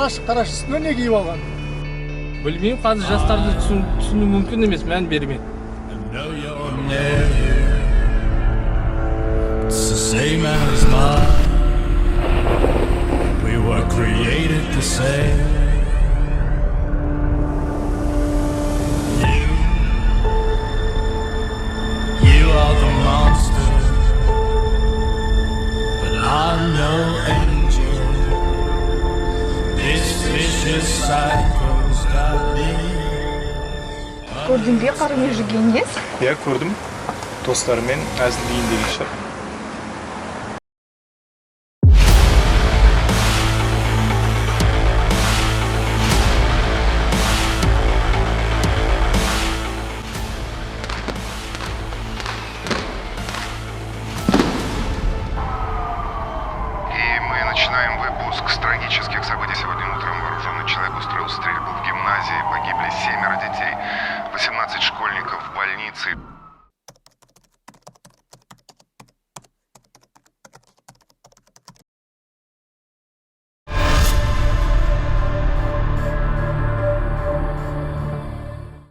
ашық тараш үстіне не киіп алған? Білмеймін, қазір жастарды түсіну мүмкін емес, мән бермейді. It's the same as mine. We were created the same. You are the monster, but I'm no angel. This vicious cycle's got me. Көрдің бе қарыны жүргеніңіз? Я көрдім. Достарымен әзілдейін деген шығар. Начинаем выпуск с трагических событий. Сегодня утром вооруженный человек устроил стрельбу в гимназии. Погибли 7 детей, 18 школьников в больнице.